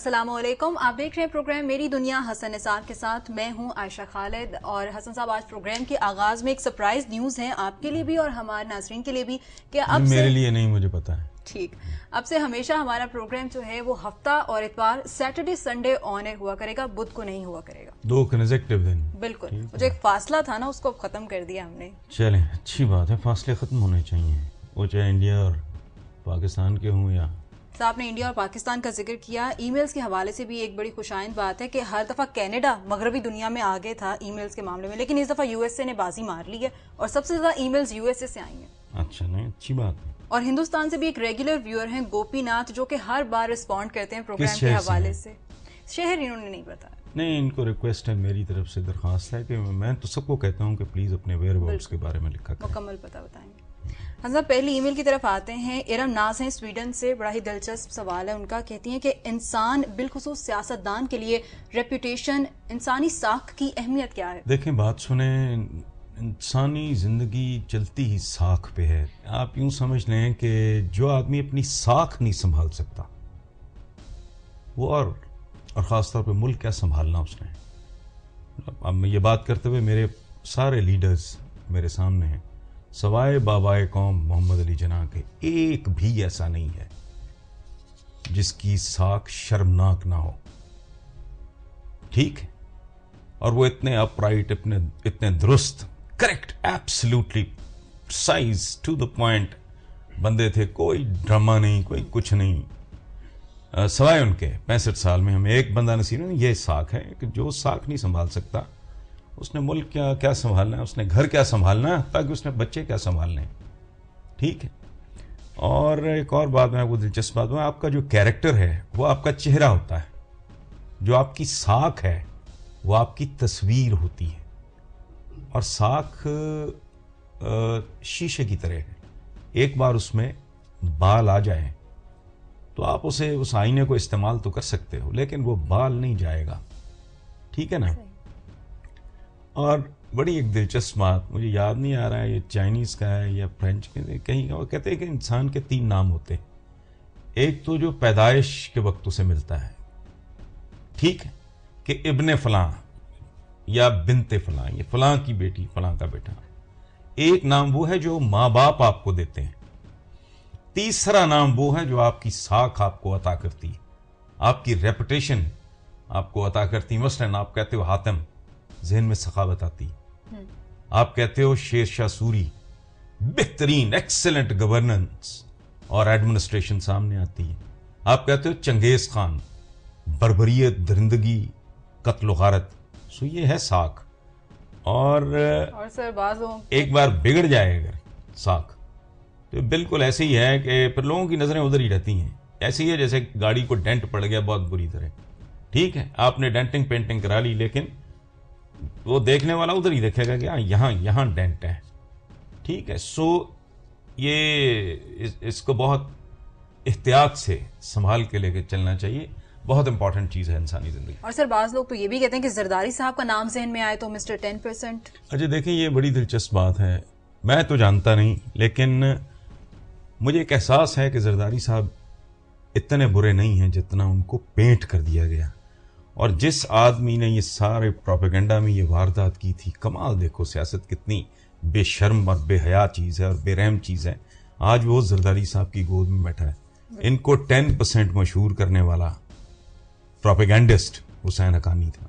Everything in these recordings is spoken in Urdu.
السلام علیکم، آپ دیکھ رہے ہیں پروگرام میری دنیا حسن نثار کے ساتھ. میں ہوں عائشہ خالد. اور حسن صاحب، آج پروگرام کے آغاز میں ایک سرپرائز نیوز ہے آپ کے لیے بھی اور ہمارے ناظرین کے لیے بھی کہ اب میرے لیے نہیں، مجھے پتا ہے. ٹھیک، اب سے ہمیشہ ہمارا پروگرام جو ہے وہ ہفتہ اور اتوار سیٹرڈے سنڈے آن ایئر ہوا کرے گا، بدھ کو نہیں ہوا کرے گا. 2 کنزیکٹیو دن. بالکل، جو ایک فاصلہ تھا نا اس کو ختم کر دیا ہم نے. چلیں، اچھی بات ہے، فاصلے ختم ہونے چاہیے، وہ چاہے انڈیا اور پاکستان کے ہوں یا صاحب نے انڈیا اور پاکستان کا ذکر کیا. ای میلز کے حوالے سے بھی ایک بڑی خوشائند بات ہے کہ ہر دفعہ کینیڈا مغربی دنیا میں آگے تھا ای میلز کے معاملے میں، لیکن اس دفعہ یو ایس اے نے بازی مار لی ہے اور سب سے زیادہ e mails U S A سے آئی ہیں. اچھا، نہیں، اچھی بات ہے. اور ہندوستان سے بھی ایک ریگولر ویور ہیں گوپی ناتھ، جو کہ ہر بار رسپونڈ کرتے ہیں پروگرام کے حوالے سے. شہر انہوں نے نہیں بتایا. نہیں، ان کو ریکویسٹ ہے، میری طرف سے درخواست ہے کہ میں تو سب کو کہتا ہوں کہ پلیز اپنے ویئر اباؤٹس کے بارے میں لکھا کریں، مکمل پتہ بتائیں گے. حضرت پہلی ای میل کی طرف آتے ہیں. ارم ناز ہیں سویڈن سے، بڑا ہی دلچسپ سوال ہے ان کا. کہتی ہیں کہ انسان بالخصوص سیاستدان کے لیے ریپوٹیشن، انسانی ساکھ کی اہمیت کیا ہے؟ دیکھیں، بات سنیں، انسانی زندگی چلتی ہی ساکھ پہ ہے. آپ یوں سمجھ لیں کہ جو آدمی اپنی ساکھ نہیں سنبھال سکتا وہ اور خاص طور پہ ملک کیا سنبھالنا اس نے. اب میں یہ بات کرتے ہوئے میرے سارے لیڈرز میرے سامنے ہیں، سوائے بابائے قوم محمد علی جناح کے ایک بھی ایسا نہیں ہے جس کی ساکھ شرمناک نہ ہو. ٹھیک ہے، اور وہ اتنے اپ رائٹ، اتنے درست، correct, absolutely size to the point بندے تھے. کوئی ڈرامہ نہیں، کوئی کچھ نہیں، سوائے ان کے 65 سال میں ہمیں ایک بندہ نصیب نہیں. یہ ساکھ ہے کہ جو ساکھ نہیں سنبھال سکتا اس نے ملک کیا سنبھالنا ہے، اس نے گھر کیا سنبھالنا ہے، تاکہ اس نے بچے کیا سنبھالنے ہیں. ٹھیک ہے. اور ایک اور بات میں آپ کو دلچسپ بات ہوں، آپ کا جو کیریکٹر ہے وہ آپ کا چہرہ ہوتا ہے، جو آپ کی ساکھ ہے وہ آپ کی تصویر ہوتی ہے. اور ساکھ شیشے کی طرح ہے، ایک بار اس میں بال آ جائے تو آپ اس آئینے کو استعمال تو کر سکتے ہو، لیکن وہ بال نہیں جائے گا. ٹھیک ہے نا. اور بڑی ایک دلچسپ بات، مجھے یاد نہیں آ رہا ہے یہ چائنیز کا ہے یا فرینچ کہیں کا، وہ کہتے ہیں کہ انسان کے 3 نام ہوتے ہیں. ایک تو جو پیدائش کے وقت اسے ملتا ہے، ٹھیک ہے، کہ ابن فلاں یا بنت فلاں، یہ فلاں کی بیٹی، فلاں کا بیٹا. ایک نام وہ ہے جو ماں باپ آپ کو دیتے ہیں. تیسرا نام وہ ہے جو آپ کی ساکھ آپ کو عطا کرتی ہے، آپ کی ریپوٹیشن آپ کو عطا کرتی. مثلاً آپ کہتے ہو حاتم، ذہن میں سخاوت آتی. آپ کہتے ہو شیر شاہ سوری، بہترین ایکسلنٹ گورننس اور ایڈمنسٹریشن سامنے آتی ہے. آپ کہتے ہو چنگیز خان، بربریت، درندگی، قتل و غارت. سو یہ ہے ساکھ. اور سر بازوں ایک بار بگڑ جائے اگر ساکھ تو بالکل ایسے ہی ہے کہ پھر لوگوں کی نظریں ادھر ہی رہتی ہیں. ایسے ہی ہے جیسے گاڑی کو ڈینٹ پڑ گیا بہت بری طرح. ٹھیک ہے، آپ نے ڈینٹنگ پینٹنگ کرا لی، لیکن وہ دیکھنے والا ادھر ہی دیکھے گا کہ یہاں ڈینٹ ہے. ٹھیک ہے. سو یہ اس کو بہت احتیاط سے سنبھال کے لے کے چلنا چاہیے. بہت امپورٹنٹ چیز ہے انسانی زندگی. اور سر بعض لوگ تو یہ بھی کہتے ہیں کہ زرداری صاحب کا نام ذہن میں آئے تو مسٹر 10%. اچھا دیکھیں، یہ بڑی دلچسپ بات ہے. میں تو جانتا نہیں، لیکن مجھے ایک احساس ہے کہ زرداری صاحب اتنے برے نہیں ہیں جتنا ان کو پینٹ کر دیا گیا. اور جس آدمی نے یہ سارے پروپیگنڈا میں یہ واردات کی تھی، کمال دیکھو سیاست کتنی بے شرم اور بے حیا چیز ہے اور بے رحم چیز ہے. آج وہ زرداری صاحب کی گود میں بیٹھا ہے. ان کو 10% مشہور کرنے والا پروپیگنڈسٹ حسین حقانی تھا.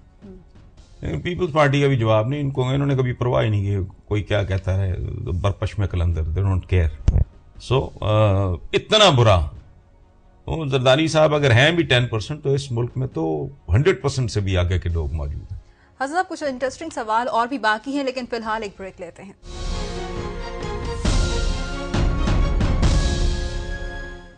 پیپلز پارٹی کا بھی جواب نہیں، انہوں نے کبھی پرواہ ہی نہیں کی کوئی کیا کہتا ہے. برپش میں قلندر، دے ڈونٹ کیئر. سو اتنا برا. زرداری صاحب اگر ہیں بھی 10% تو اس ملک میں تو 100% سے بھی آگے کے لوگ موجود ہیں. حضرت کچھ انٹرسٹنگ سوال اور بھی باقی ہیں، لیکن فی الحال ایک بریک لیتے ہیں.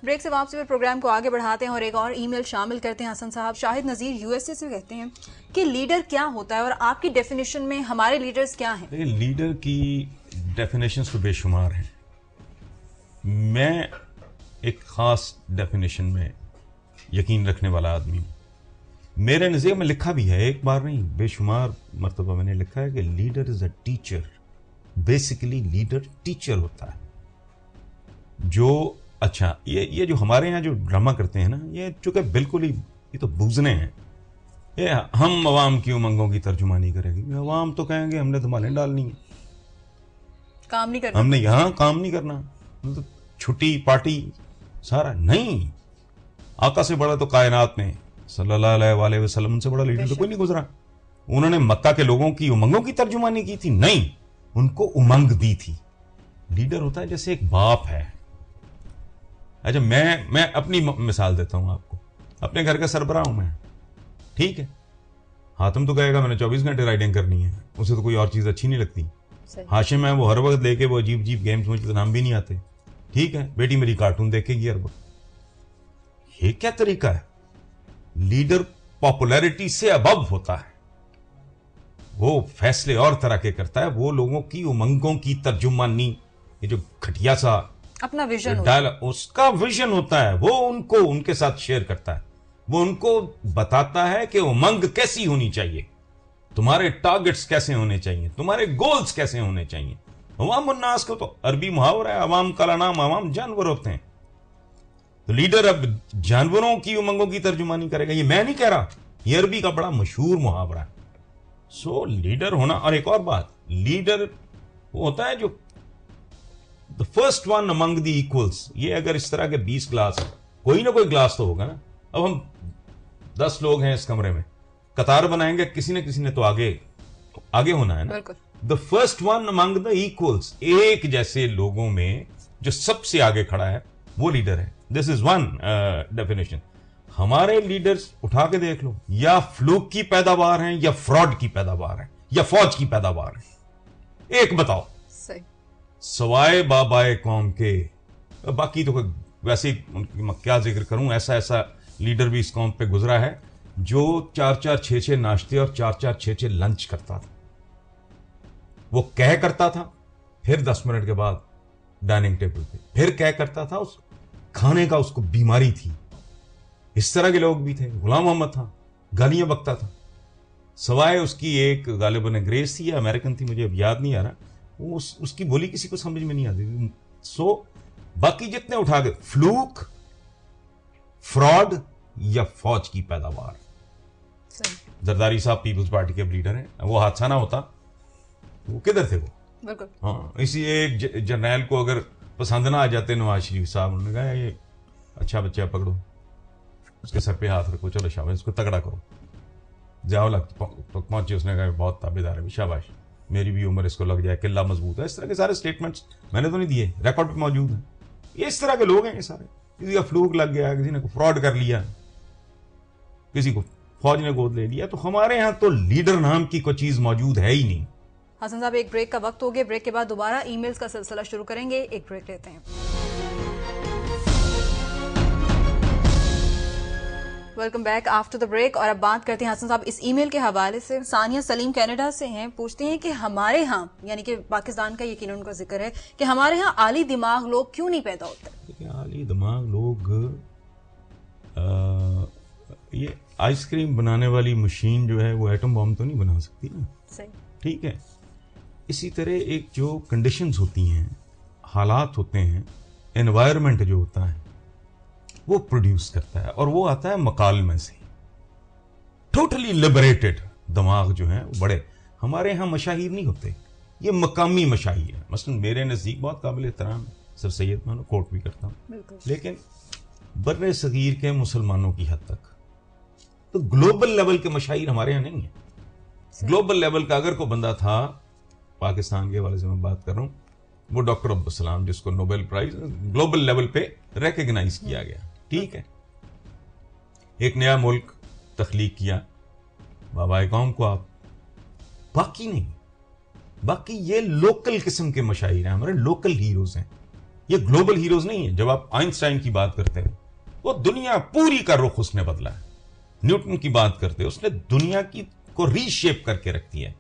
بریک سے واپسی پر پروگرام کو آگے بڑھاتے ہیں اور ایک اور ای میل شامل کرتے ہیں. حسن صاحب، شاہد نذیر یو ایس اے سے کہتے ہیں کہ لیڈر کیا ہوتا ہے اور آپ کی ڈیفینیشن میں ہمارے لیڈرز کیا ہیں؟ لیڈر کی ڈیفینیشنز تو بے شمار ہیں. میں ایک خاص ڈیفینیشن میں یقین رکھنے والا آدمی ہوں. میرے نظریے میں لکھا بھی ہے، ایک بار نہیں بے شمار مرتبہ میں نے لکھا ہے کہ leader is a teacher. Basically leader teacher ہوتا ہے جو اچھا یہ جو ہمارے ہاں جو ڈرامہ کرتے ہیں نا، یہ چونکہ بالکل ہی یہ تو بوزنے ہیں. یہ ہم عوام کی امنگوں کی ترجمانی کرے گی. عوام تو کہیں گے ہم نے دھمالیں ڈالنی ہیں, کام نہیں کرنا, ہم نے یہاں کام نہیں کرنا, چھٹی پارٹی سارا نہیں. آقا سے بڑا تو کائنات میں صلی اللہ علیہ وآلہ وسلم سے بڑا لیڈر تو کوئی نہیں گزرا. انہوں نے مکہ کے لوگوں کی امنگوں کی ترجمانی کی تھی؟ نہیں, ان کو امنگ دی تھی. لیڈر ہوتا ہے جیسے ایک باپ ہے. اچھا میں اپنی مثال دیتا ہوں آپ کو. اپنے گھر کا سربراہ ہوں میں, ٹھیک ہے. حاتم تو کہے گا میں نے 24 گھنٹے رائڈنگ کرنی ہے, اسے تو کوئی اور چیز اچھی نہیں لگتی. ہاشم ہے وہ ہر وقت لے کے وہ عجیب عجیب گیمز مجھے نام بھی نہیں آتے, ٹھیک ہے. بیٹی میری کارٹون دیکھے گی ہر وقت. یہ کیا طریقہ ہے؟ لیڈر پاپولیرٹی سے ابو ہوتا ہے, وہ فیصلے اور طرح کے کرتا ہے, وہ لوگوں کی امنگوں کی ترجمانی. یہ جو گھٹیا سا اپنا ویژن اس کا ویژن ہوتا ہے, وہ ان کو ان کے ساتھ شیئر کرتا ہے. وہ ان کو بتاتا ہے کہ امنگ کیسی ہونی چاہیے, تمہارے ٹارگٹس کیسے ہونے چاہیے, تمہارے گولز کیسے ہونے چاہیے. عوام الناس کو تو عربی محاورہ ہے, عوام کا نام عوام جانور ہوتے ہیں. تو لیڈر اب جانوروں کی امنگوں کی ترجمانی کرے گا. یہ میں نہیں کہہ رہا, یہ عربی کا بڑا مشہور محاورہ ہے. سو لیڈر ہونا. اور ایک اور بات, لیڈر وہ ہوتا ہے جو the first one among the equals. یہ اگر اس طرح کے 20 گلاس, کوئی نہ کوئی گلاس تو ہوگا نا. اب ہم 10 لوگ ہیں اس کمرے میں, قطار بنائیں گے, کسی نے تو آگے ہونا ہے نا. the first one among the equals, ایک جیسے لوگوں میں جو سب سے آگے کھڑا ہے وہ لیڈر ہے. دس از ون ڈیفینیشن. ہمارے لیڈرز اٹھا کے دیکھ لو, یا فلوک کی پیداوار ہیں, یا فراڈ کی پیداوار ہیں, یا فوج کی پیداوار ہیں. ایک بتاؤ سوائے بابائے قوم کے. باقی تو ویسے میں کیا ذکر کروں, ایسا لیڈر بھی اس قوم پہ گزرا ہے جو 4-4 6-6 ناشتے اور 4-4 6-6 لنچ کرتا تھا. وہ کرتا تھا, پھر 10 منٹ کے بعد ڈائننگ ٹیبل پہ پھر کرتا تھا. اس کھانے کا اس کو بیماری تھی. اس طرح کے لوگ بھی تھے. غلام محمد تھا, گالیاں بکتا تھا. سوائے اس کی ایک غالباً انگریز تھی یا امریکن تھی, مجھے اب یاد نہیں آ رہا, اس کی بولی کسی کو سمجھ میں نہیں آتی. سو باقی جتنے اٹھا کے, فلوک, فراڈ یا فوج کی پیداوار. زرداری صاحب پیپلز پارٹی کے لیڈر ہیں. وہ حادثہ نہ ہوتا وہ کدھر تھے وہ؟ ہاں, اسی ایک جرنیل کو اگر پسند نہ آ جاتے نواز شریف صاحب, انہوں نے کہا یہ اچھا بچہ پکڑو, اس کے سر پہ ہاتھ رکھو, چلو شاباش اس کو تگڑا کرو. جاؤ پہنچے, اس نے کہا بہت تابعدار ہے, شاباش میری بھی عمر اس کو لگ جائے, قلعہ مضبوط ہے. اس طرح کے سارے اسٹیٹمنٹس میں نے تو نہیں دیے, ریکارڈ پہ موجود ہیں. یہ اس طرح کے لوگ ہیں یہ سارے. کسی کا فلوک لگ گیا, کسی نے فراڈ کر لیا, کسی کو فوج نے گود لے لیا. تو ہمارے ہاں تو لیڈر نام کی کوئی چیز موجود ہے ہی نہیں. حسن صاحب ایک بریک کا وقت ہو گیا, بریک کے بعد دوبارہ ای میلز کا سلسلہ شروع کریں گے. ایک بریک لیتے ہیں. Welcome back after the break. اور اب بات کرتے ہیں حسن صاحب اس ای میل کے حوالے سے. ثانیہ سلیم کینیڈا سے ہیں, پوچھتے ہیں کہ ہمارے ہاں, یعنی کہ پاکستان کا یقیناً ان کا ذکر ہے, کہ ہمارے ہاں عالی دماغ لوگ کیوں نہیں پیدا ہوتے؟ عالی دماغ لوگ, یہ آئس کریم بنانے والی مشین جو ہے وہ ایٹم بم تو نہیں بنا سکتی نا. صحیح, ٹھیک ہے. اسی طرح ایک جو کنڈیشنز ہوتی ہیں, حالات ہوتے ہیں, انوائرمنٹ جو ہوتا ہے وہ پروڈیوس کرتا ہے, اور وہ آتا ہے مکالمے سے. ٹوٹلی لبریٹڈ دماغ جو ہیں وہ بڑے. ہمارے ہاں مشاہیر نہیں ہوتے, یہ مقامی مشاہیر ہیں. مثلا میرے نزدیک بہت قابل احترام سر سید, میں کوٹ بھی کرتا ہوں, لیکن بر صغیر کے مسلمانوں کی حد تک تو گلوبل لیول کے مشاہیر ہمارے یہاں نہیں ہیں. گلوبل لیول کا اگر کوئی بندہ تھا, پاکستان کے حوالے سے میں بات کر رہا ہوں, وہ ڈاکٹر عبدالسلام, جس کو نوبل پرائز گلوبل لیول پہ ریکگنائز کیا گیا. ٹھیک ہے, ایک نیا ملک تخلیق کیا, بابائے قوم کو آپ, باقی نہیں. باقی یہ لوکل قسم کے مشاہیر ہیں, ہمارے لوکل ہیروز ہیں, یہ گلوبل ہیروز نہیں ہیں. جب آپ آئنسٹائن کی بات کرتے ہیں, وہ دنیا پوری کا رخ اس نے بدلا ہے. نیوٹن کی بات کرتے ہیں, اس نے دنیا کی کو ری شیپ کر کے رکھتی ہے.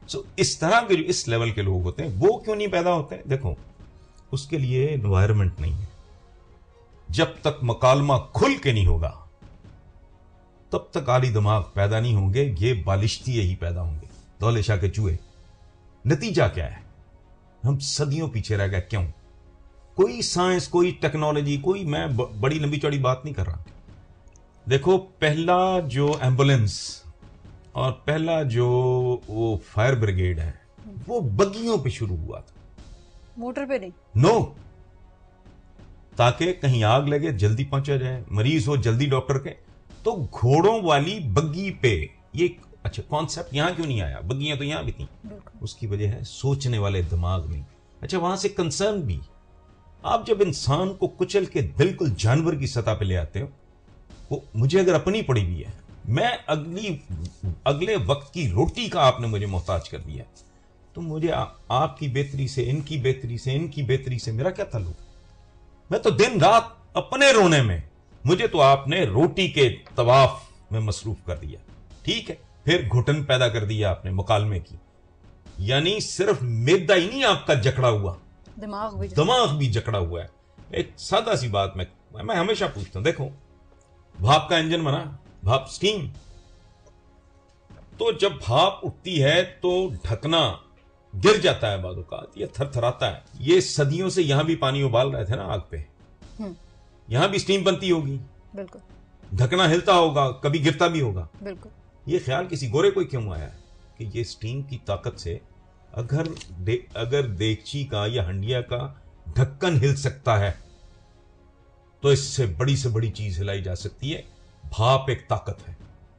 سو اس طرح کے جو اس لیول کے لوگ ہوتے ہیں وہ کیوں نہیں پیدا ہوتے ہیں؟ دیکھو, اس کے لیے انوائرمنٹ نہیں ہے. جب تک مکالمہ کھل کے نہیں ہوگا تب تک عالی دماغ پیدا نہیں ہوں گے. یہ بالشتیے ہی پیدا ہوں گے, دولے شاہ کے چوہے. نتیجہ کیا ہے؟ ہم صدیوں پیچھے رہ گئے. کیوں؟ کوئی سائنس, کوئی ٹیکنالوجی, کوئی, میں بڑی لمبی چوڑی بات نہیں کر رہا, دیکھو پہلا جو ایمبولینس اور پہلا جو وہ فائر بریگیڈ ہے وہ بگیوں پہ شروع ہوا تھا, موٹر پہ نہیں. نو, تاکہ کہیں آگ لگے جلدی پہنچا جائے, مریض ہو جلدی ڈاکٹر کے. تو گھوڑوں والی بگی پہ یہ اچھا کانسیپٹ یہاں کیوں نہیں آیا؟ بگیاں تو یہاں بھی تھیں. اس کی وجہ ہے سوچنے والے دماغ نہیں. اچھا وہاں سے کنسرن بھی, آپ جب انسان کو کچل کے بالکل جانور کی سطح پہ لے آتے ہو, وہ مجھے اگر اپنی پڑی ہوئی ہے, میں اگلے وقت کی روٹی کا آپ نے مجھے محتاج کر دیا, تو مجھے آپ کی بہتری سے, ان کی بہتری سے, ان کی بہتری سے میرا کیا تعلق؟ میں تو دن رات اپنے رونے میں, مجھے تو آپ نے روٹی کے طواف میں مصروف کر دیا. ٹھیک ہے, پھر گھٹن پیدا کر دیا آپ نے مکالمے کی. یعنی صرف میدا ہی نہیں آپ کا جکڑا ہوا, دماغ بھی جکڑا ہوا ہے. ایک سادہ سی بات میں ہمیشہ پوچھتا ہوں, دیکھو بھاپ کا انجن بنا, بھاپ سٹیم, تو جب بھاپ اٹھتی ہے تو ڈھکنا گر جاتا ہے بعض اوقات, یہ تھر تھراتا ہے. یہ صدیوں سے یہاں بھی پانی ابال رہے تھے نا آگ پہ, یہاں بھی سٹیم بنتی ہوگی, بالکل ڈھکنا ہلتا ہوگا, کبھی گرتا بھی ہوگا. بالکل یہ خیال کسی گورے کو کیوں آیا ہے کہ یہ سٹیم کی طاقت سے اگر دیگچی کا یا ہنڈیا کا ڈھکن ہل سکتا ہے تو اس سے بڑی چیز ہلائی جا سکتی ہے. بھاپ ایک طاقت ہے.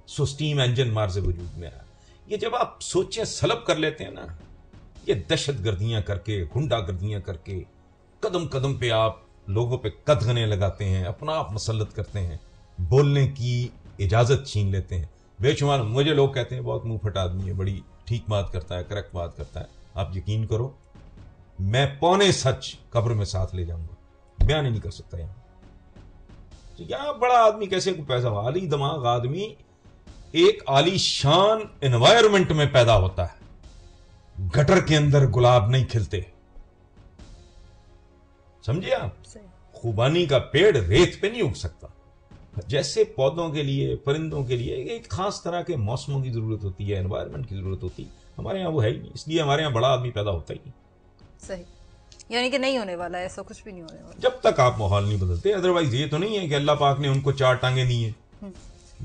سو سٹیم انجن مارز وجود میں آیا. یہ جب آپ سوچیں سلب کر لیتے ہیں نا, یہ دہشت گردیاں کر کے, گنڈا گردیاں کر کے, قدم قدم پہ آپ لوگوں پہ قدغنے لگاتے ہیں, اپنا آپ مسلط کرتے ہیں, بولنے کی اجازت چھین لیتے ہیں. بے شمار مجھے لوگ کہتے ہیں بہت منہ پھٹا آدمی ہے, بڑی ٹھیک بات کرتا ہے, کریکٹ بات کرتا ہے. آپ یقین کرو میں پونے سچ قبر میں ساتھ لے جاؤں گا, بیان ہی نہیں کر سکتا یہاں. یہاں بڑا آدمی کیسے کو پیسہ, عالی دماغ آدمی ایک عالی شان انوائرمنٹ میں پیدا ہوتا ہے. گٹر کے اندر گلاب نہیں کھلتے, سمجھے آپ؟ خوبانی کا پیڑ ریت پہ نہیں اگ سکتا. جیسے پودوں کے لیے, پرندوں کے لیے ایک خاص طرح کے موسموں کی ضرورت ہوتی ہے, انوائرمنٹ کی ضرورت ہوتی ہے. ہمارے یہاں وہ ہے ہی نہیں, اس لیے ہمارے یہاں بڑا آدمی پیدا ہوتا ہی نہیں. صحیح, یعنی کہ نہیں ہونے والا ہے, ایسا کچھ بھی نہیں ہونے والا جب تک آپ ماحول نہیں بدلتے. ادروائز یہ تو نہیں ہے کہ اللہ پاک نے ان کو 4 ٹانگیں دی ہیں,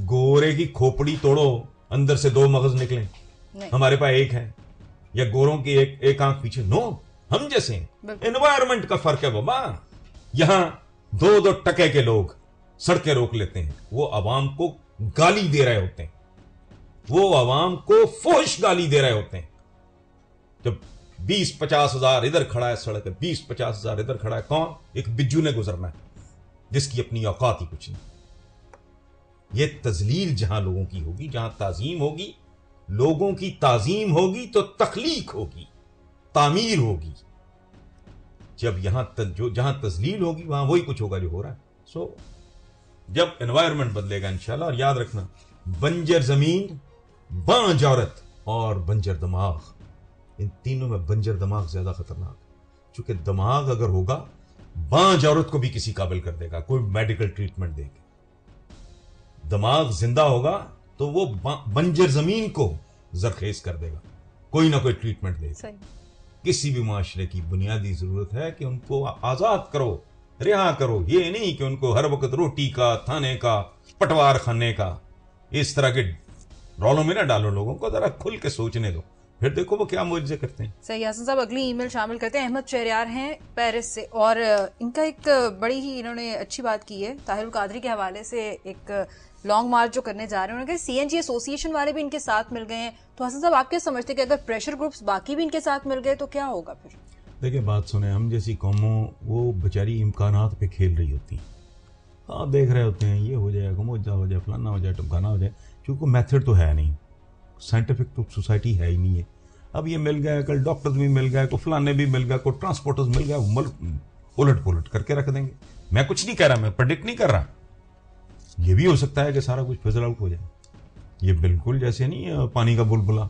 گورے کی کھوپڑی توڑو اندر سے 2 مغز نکلیں, ہمارے پاس 1 ہے, یا گوروں کی ایک آنکھ پیچھے. نو, ہم جیسے انوائرمنٹ کا فرق ہے بابا. یہاں 2 ٹکے کے لوگ سڑکیں روک لیتے ہیں, وہ عوام کو گالی دے رہے ہوتے ہیں, وہ عوام کو فحش گالی دے رہے ہوتے ہیں. جب 20-50 ہزار ادھر کھڑا ہے سڑک, 20-50 ہزار ادھر کھڑا ہے, کون؟ ایک بجو نے گزرنا ہے جس کی اپنی اوقات ہی کچھ نہیں. یہ تذلیل جہاں لوگوں کی ہوگی, جہاں تعظیم ہوگی, لوگوں کی تعظیم ہوگی تو تخلیق ہوگی, تعمیر ہوگی. جب جہاں تذلیل ہوگی وہاں وہی کچھ ہوگا جو ہو رہا ہے. سو جب انوائرمنٹ بدلے گا انشاءاللہ. اور یاد رکھنا, بنجر زمین, بانج عورت اور بنجر دماغ, ان تینوں میں بنجر دماغ زیادہ خطرناک, چونکہ دماغ اگر ہوگا بانج عورت کو بھی کسی قابل کر دے گا, کوئی میڈیکل ٹریٹمنٹ دے گا. دماغ زندہ ہوگا تو وہ بنجر زمین کو زرخیز کر دے گا, کوئی نہ کوئی ٹریٹمنٹ دے گا. کسی بھی معاشرے کی بنیادی ضرورت ہے کہ ان کو آزاد کرو, رہا کرو. یہ نہیں کہ ان کو ہر وقت روٹی کا, تھانے کا, پٹوار خانے کا, اس طرح کے رولوں میں نہ ڈالو. لوگوں کو ذرا کھل کے سوچنے دو, پھر دیکھو وہ کیا معجزے کرتے ہیں. صحیح. حسن صاحب اگلی ای میل شامل کرتے ہیں. احمد شہریار ہیں پیرس سے, اور ان کا ایک بڑی ہی انہوں نے اچھی بات کی ہے طاہر القادری کے حوالے سے. ایک لانگ مارچ جو کرنے جا رہے ہیں, انہوں نے کہا سی این جی ایسوسی ایشن والے بھی ان کے ساتھ مل گئے ہیں. تو حسن صاحب آپ کیا سمجھتے ہیں کہ اگر پریشر گروپس باقی بھی ان کے ساتھ مل گئے تو کیا ہوگا پھر؟ دیکھیں بات سنیں, ہم جیسی قوموں وہ بیچاری امکانات پہ کھیل رہی ہوتی ہیں. آپ دیکھ رہے ہوتے ہیں یہ ہو جائے گا, موجہ ہو جائے, فلانا ہو جائے, ٹمکانا ہو جائے, کیونکہ میتھڈ تو ہے نہیں, سائنٹیفک تو سوسائٹی ہے ہی نہیں ہے. اب یہ مل گیا, کل ڈاکٹرز بھی مل گئے, کوئی فلانے بھی مل گیا, کوئی ٹرانسپورٹرز مل گیا, الٹ پلٹ کر کے رکھ دیں گے. میں کچھ نہیں کہہ رہا, میں پریڈکٹ نہیں کر رہا. یہ بھی ہو سکتا ہے کہ سارا کچھ فزل آؤٹ ہو جائے. یہ بالکل جیسے نہیں پانی کا بلبلا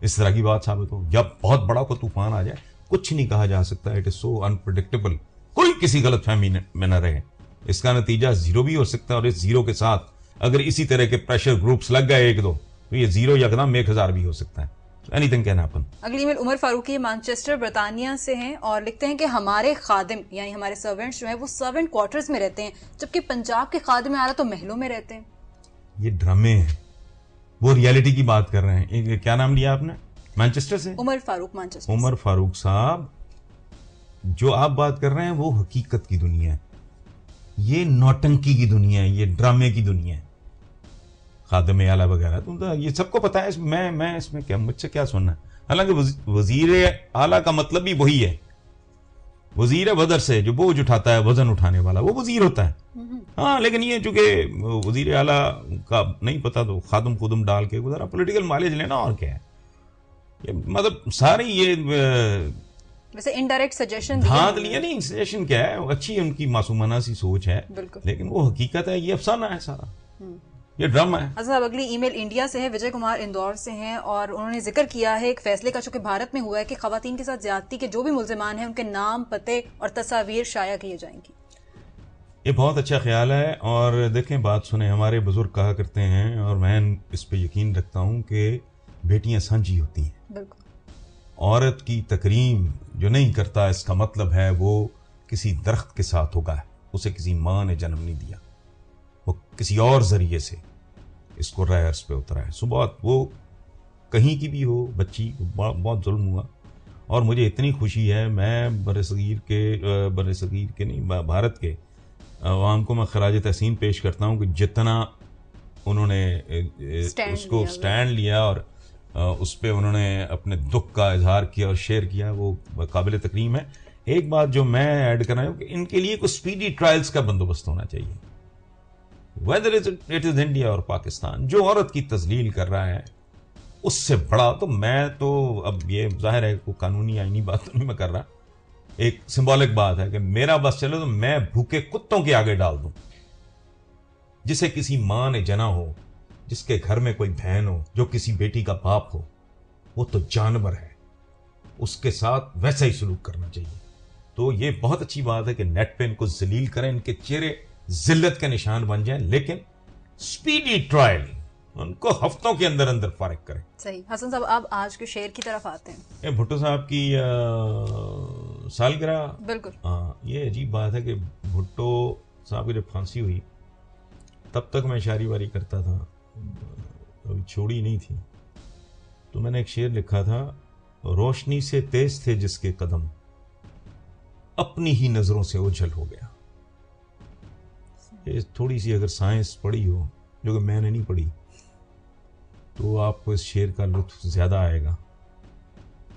اس طرح کی بات ثابت ہو, یا بہت بڑا کوئی طوفان آ جائے. کچھ نہیں کہا جا سکتا, اٹ از سو انپریڈکٹیبل. کوئی کسی غلط فہمی میں نہ رہے. اس کا نتیجہ 0 بھی ہو سکتا ہے, اور اس 0 کے ساتھ اگر اسی طرح کے پریشر گروپس لگ گئے 1-2 تو یہ 0 یکدم 1000 بھی ہو سکتا ہے. Any thing can happen. اگلی میل عمر فاروقی مانچسٹر برطانیہ سے ہیں, اور لکھتے ہیں کہ ہمارے خادم یعنی ہمارے سرونٹس جو ہیں وہ سرونٹ کوارٹرز میں رہتے ہیں, جبکہ پنجاب کے خادم اعلیٰ تو محلوں میں رہتے ہیں. یہ ڈرامے ہیں. وہ ریالٹی کی بات کر رہے ہیں. کیا نام لیا آپ نے؟ مانچسٹر سے عمر فاروق مانچسٹر. عمر فاروق صاحب، جو آپ بات کر رہے ہیں وہ حقیقت کی دنیا ہے. یہ نوٹنکی کی دنیا ہے، یہ ڈرامے کی دنیا ہے. خادم اعلیٰ وغیرہ تو یہ سب کو پتا ہے. میں اس میں کیا، مجھ سے کیا سننا ہے؟ حالانکہ وزیر اعلیٰ کا مطلب بھی وہی ہے. وزیر وزر سے جو بوجھ اٹھاتا ہے، وزن اٹھانے والا، وہ وزیر ہوتا ہے. ہاں، لیکن یہ چونکہ وزیر اعلیٰ کا نہیں پتا تو خادم خودم ڈال کے ذرا پولیٹیکل مائلیج لینا. اور کیا ہے، مطلب ساری یہ ویسے انڈائریکٹ سجیشن دھاند لیا نہیں. سجیشن کیا ہے، اچھی ان کی معصومانہ سی سوچ ہے، لیکن وہ حقیقت ہے. یہ افسانہ ہے سارا، یہ ڈرامہ ہے. صاحب اگلی ای میل انڈیا سے ہے. وجے کمار اندور سے ہیں اور انہوں نے ذکر کیا ہے ایک فیصلے کا جو کہ بھارت میں ہوا ہے کہ خواتین کے ساتھ زیادتی کے جو بھی ملزمان ہیں ان کے نام، پتے اور تصاویر شائع کیے جائیں گی. یہ بہت اچھا خیال ہے. اور دیکھیں، بات سنیں، ہمارے بزرگ کہا کرتے ہیں اور میں اس پہ یقین رکھتا ہوں کہ بیٹیاں سانجھی ہوتی ہیں. بالکل. عورت کی تکریم جو نہیں کرتا، اس کا مطلب ہے وہ کسی درخت کے ساتھ ہوگا، اسے کسی ماں نے جنم نہیں دیا، وہ کسی اور ذریعے سے اس کو رائے عرض پہ اترا ہے. صبح وہ کہیں کی بھی ہو بچی، بہت ظلم ہوا. اور مجھے اتنی خوشی ہے، میں برصغیر کے نہیں، بھارت کے عوام کو میں خراج تحسین پیش کرتا ہوں کہ جتنا انہوں نے اس کو سٹینڈ لیا اور اس پہ انہوں نے اپنے دکھ کا اظہار کیا اور شیئر کیا، وہ قابل تکریم ہے. ایک بات جو میں ایڈ کرنا ہوں کہ ان کے لیے کوئی سپیڈی ٹرائلز کا بندوبست ہونا چاہیے. ویدر اٹ از انڈیا اور پاکستان، جو عورت کی تذلیل کر رہا ہے اس سے بڑا تو میں تو اب یہ ظاہر ہے کوئی قانونی آئینی بات نہیں میں کر رہا، ایک سمبولک بات ہے کہ میرا بس چلے تو میں بھوکے کتوں کے آگے ڈال دوں. جسے کسی ماں نے جنا ہو، جس کے گھر میں کوئی بہن ہو، جو کسی بیٹی کا باپ ہو، وہ تو جانور ہے، اس کے ساتھ ویسا ہی سلوک کرنا چاہیے. تو یہ بہت اچھی بات ہے کہ نیٹ پہ ان کو ذلیل کریں، ان کے چہرے ذلت کے نشان بن جائیں، لیکن سپیڈی ٹرائل ان کو ہفتوں کے اندر اندر فارغ کریں. صحیح. حسن صاحب، آپ آج کے شعر کی طرف آتے ہیں. بھٹو صاحب کی سالگرہ. بالکل. ہاں، یہ عجیب بات ہے کہ بھٹو صاحب کی جب پھانسی ہوئی تب تک میں شاعری واری کرتا تھا، ابھی چھوڑی نہیں تھی. تو میں نے ایک شعر لکھا تھا، روشنی سے تیز تھے جس کے قدم، اپنی ہی نظروں سے اوجھل ہو گیا. تھوڑی سی اگر سائنس پڑھی ہو، جو کہ میں نے نہیں پڑھی، تو آپ کو اس شعر کا لطف زیادہ آئے گا.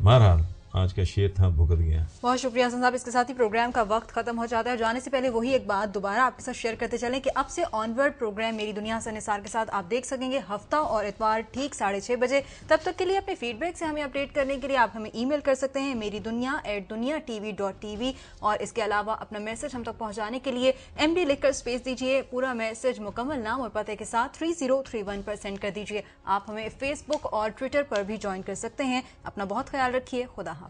بہرحال آج کا شعر تھا بھگت گیا. بہت شکریہ حسن صاحب. اس کے ساتھ ہی پروگرام کا وقت ختم ہو جاتا ہے. جانے سے پہلے وہی ایک بات دوبارہ آپ کے ساتھ شیئر کرتے چلیں کہ اب سے آنورڈ پروگرام میری دنیا سے نثار کے ساتھ آپ دیکھ سکیں گے ہفتہ اور اتوار ٹھیک 6:30 بجے. تب تک کے لیے اپنے فیڈ بیک سے ہمیں اپڈیٹ کرنے کے لیے آپ ہمیں ای میل کر سکتے ہیں meriduniya@duniatv.tv. اور اس کے علاوہ اپنا میسج ہم تک پہنچانے کے لیے MD لکھ کر اسپیس دیجیے، پورا میسج مکمل نام اور پتے کے ساتھ 3031 پر سینڈ کر دیجیے. آپ ہمیں فیس بک اور ٹویٹر پر بھی جوائن کر سکتے ہیں. اپنا بہت خیال رکھیے. خدا حافظ.